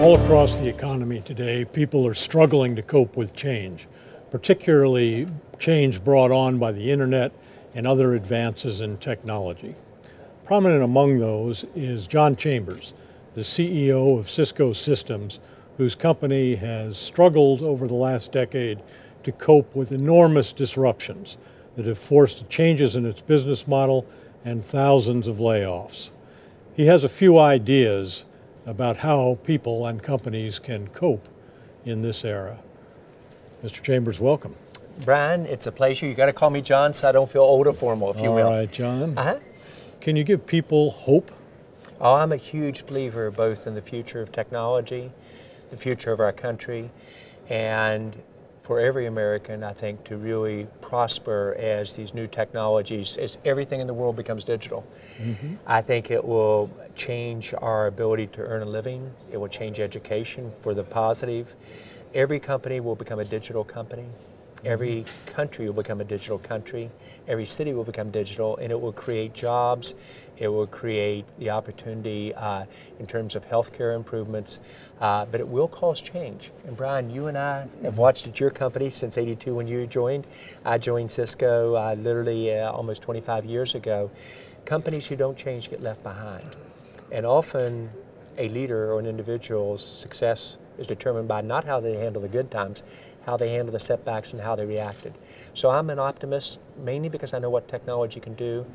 All across the economy today, people are struggling to cope with change, particularly change brought on by the internet and other advances in technology. Prominent among those is John Chambers, the CEO of Cisco Systems, whose company has struggled over the last decade to cope with enormous disruptions that have forced changes in its business model and thousands of layoffs. He has a few ideas about how people and companies can cope in this era. Mr. Chambers, welcome. Brian, it's a pleasure. You got to call me John so I don't feel old or formal, if you will. All right, John. Can you give people hope? Oh, I'm a huge believer both in the future of technology, the future of our country, and for every American, I think, to really prosper as these new technologies, as everything in the world becomes digital. I think it will change our ability to earn a living. It will change education for the positive. Every company will become a digital company. Every country will become a digital country. Every city will become digital, and it will create jobs. It will create the opportunity in terms of healthcare improvements, but it will cause change. And Brian, you and I have watched at your company since '82 when you joined. I joined Cisco literally almost 25 years ago. Companies who don't change get left behind. And often a leader or an individual's success is determined by not how they handle the good times, how they handle the setbacks and how they reacted. So I'm an optimist, mainly because I know what technology can do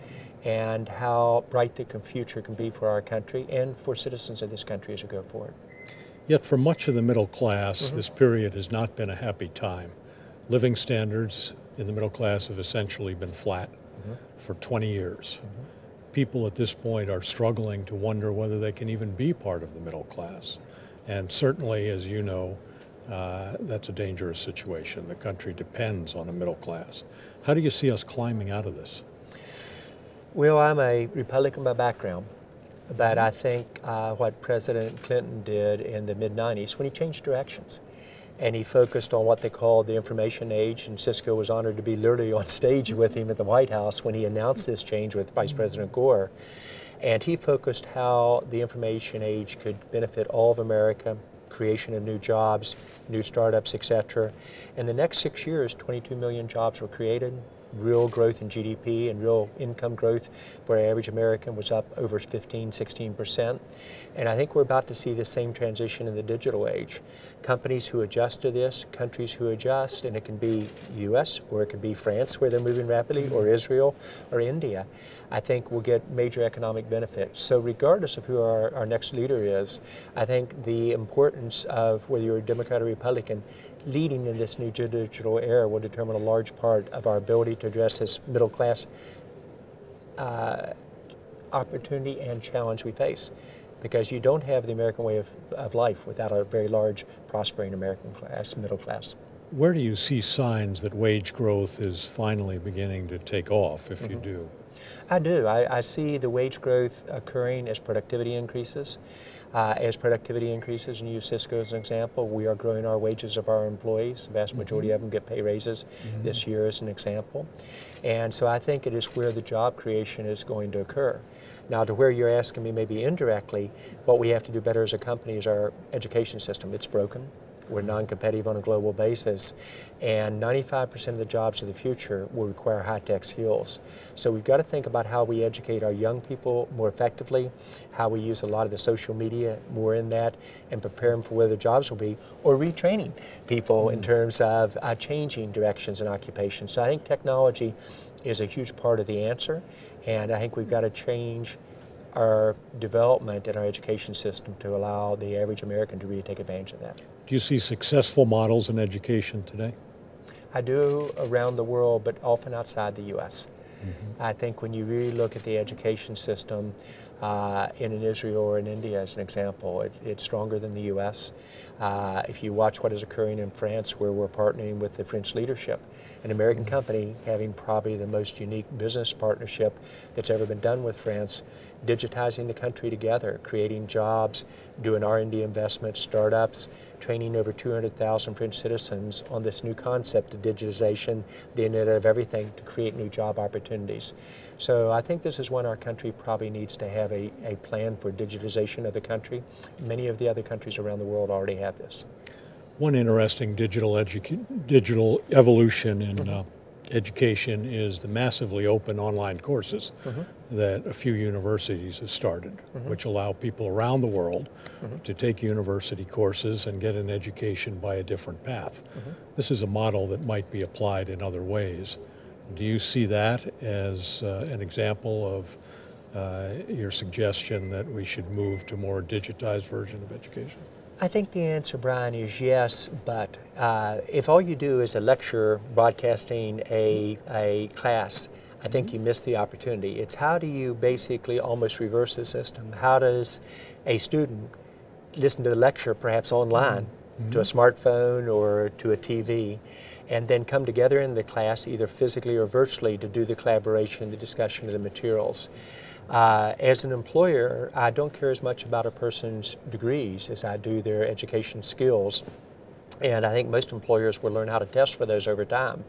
and how bright the future can be for our country and for citizens of this country as we go forward. Yet for much of the middle class, this period has not been a happy time. Living standards in the middle class have essentially been flat for 20 years. People at this point are struggling to wonder whether they can even be part of the middle class. And certainly, as you know, that's a dangerous situation. The country depends on a middle class. How do you see us climbing out of this? Well, I'm a Republican by background, but I think what President Clinton did in the mid-90s when he changed directions and he focused on what they called the information age, and Cisco was honored to be literally on stage with him at the White House when he announced this change with Vice President Gore. And he focused how the information age could benefit all of America, creation of new jobs, new startups, etc. In the next 6 years, 22 million jobs were created. Real growth in GDP and real income growth for our average American was up over 15, 16%. And I think we're about to see the same transition in the digital age. Companies who adjust to this, countries who adjust, and it can be US or it can be France where they're moving rapidly, or Israel or India, I think we'll get major economic benefits. So regardless of who our next leader is, I think the importance of whether you're a Democrat or Republican, leading in this new digital era will determine a large part of our ability to address this middle class opportunity and challenge we face. Because you don't have the American way of life without a very large, prospering American class, middle class. Where do you see signs that wage growth is finally beginning to take off, if you do? I do. I see the wage growth occurring as productivity increases. As productivity increases, and use Cisco as an example, we are growing our wages of our employees. The vast majority of them get pay raises this year as an example. And so I think it is where the job creation is going to occur. Now, to where you're asking me maybe indirectly, what we have to do better as a company is our education system. It's broken. We're non-competitive on a global basis, and 95% of the jobs of the future will require high-tech skills. So we've got to think about how we educate our young people more effectively, how we use a lot of the social media more in that, and prepare them for where the jobs will be, or retraining people in terms of changing directions and occupations. So I think technology is a huge part of the answer, and I think we've got to change our development in our education system to allow the average American to really take advantage of that. Do you see successful models in education today? I do around the world, but often outside the U.S. I think when you really look at the education system in Israel or in India as an example, it's stronger than the U.S. If you watch what is occurring in France, where we're partnering with the French leadership, an American company having probably the most unique business partnership that's ever been done with France, digitizing the country together, creating jobs, doing R&D investments, startups, training over 200,000 French citizens on this new concept of digitization, the Internet of Everything, to create new job opportunities. So I think this is when our country probably needs to have a plan for digitization of the country. Many of the other countries around the world already have this. One interesting digital evolution in education is the massively open online courses that a few universities have started, which allow people around the world to take university courses and get an education by a different path. This is a model that might be applied in other ways. Do you see that as an example of your suggestion that we should move to a more digitized version of education? I think the answer, Brian, is yes, but if all you do is a lecture broadcasting a class, I think you miss the opportunity. It's how do you basically almost reverse the system? How does a student listen to the lecture perhaps online to a smartphone or to a TV, and then come together in the class either physically or virtually to do the collaboration, the discussion of the materials? As an employer, I don't care as much about a person's degrees as I do their education skills. And I think most employers will learn how to test for those over time.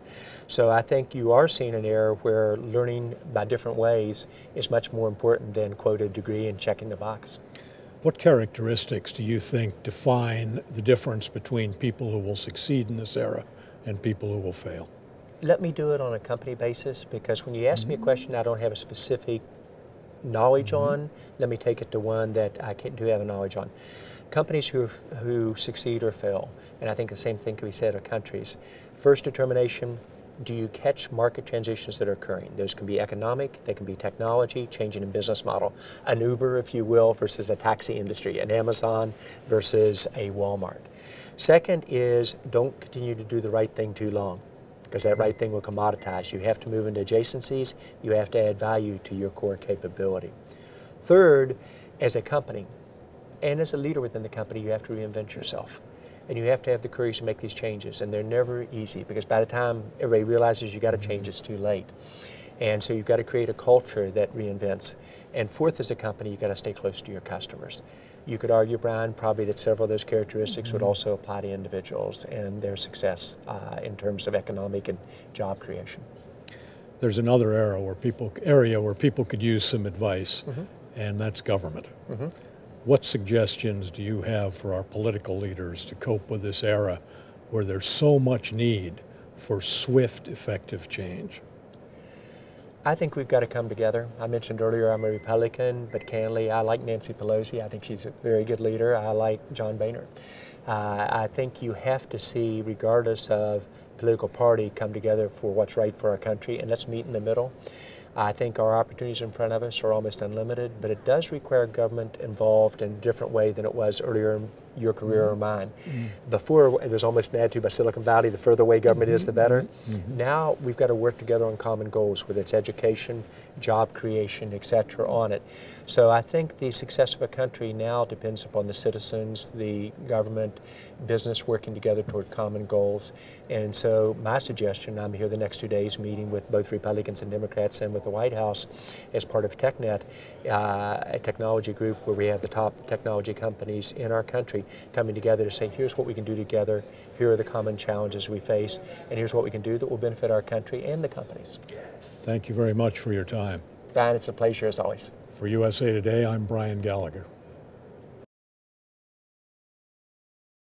So I think you are seeing an era where learning by different ways is much more important than, quote, a degree and checking the box. What characteristics do you think define the difference between people who will succeed in this era and people who will fail? Let me do it on a company basis, because when you ask me a question I don't have a specific knowledge on, let me take it to one that I do have a knowledge on. Companies who succeed or fail, and I think the same thing can be said of countries. First determination, do you catch market transitions that are occurring? Those can be economic, they can be technology, changing in business model. An Uber, if you will, versus a taxi industry, an Amazon versus a Walmart. Second is don't continue to do the right thing too long, because that right thing will commoditize. You have to move into adjacencies. You have to add value to your core capability. Third, as a company and as a leader within the company, you have to reinvent yourself. And you have to have the courage to make these changes. And they're never easy, because by the time everybody realizes you got to change, it's too late. And so you've got to create a culture that reinvents. And fourth, as a company, you've got to stay close to your customers. You could argue, Brian, probably that several of those characteristics would also apply to individuals and their success in terms of economic and job creation. There's another area where people could use some advice, and that's government. What suggestions do you have for our political leaders to cope with this era where there's so much need for swift, effective change? I think we've got to come together. I mentioned earlier I'm a Republican, but candidly, I like Nancy Pelosi. I think she's a very good leader. I like John Boehner. I think you have to see, regardless of political party, come together for what's right for our country, and let's meet in the middle. I think our opportunities in front of us are almost unlimited, but it does require government involved in a different way than it was earlier in your career or mine. Before, it was almost an attitude by Silicon Valley, the further away government is, the better. Now we've got to work together on common goals, whether it's education, job creation, etc. on it. So I think the success of a country now depends upon the citizens, the government, business working together toward common goals. And so my suggestion, I'm here the next 2 days meeting with both Republicans and Democrats and with the White House as part of TechNet, a technology group where we have the top technology companies in our country coming together to say, here's what we can do together, here are the common challenges we face, and here's what we can do that will benefit our country and the companies. Thank you very much for your time. Brian, it's a pleasure as always. For USA Today, I'm Brian Gallagher.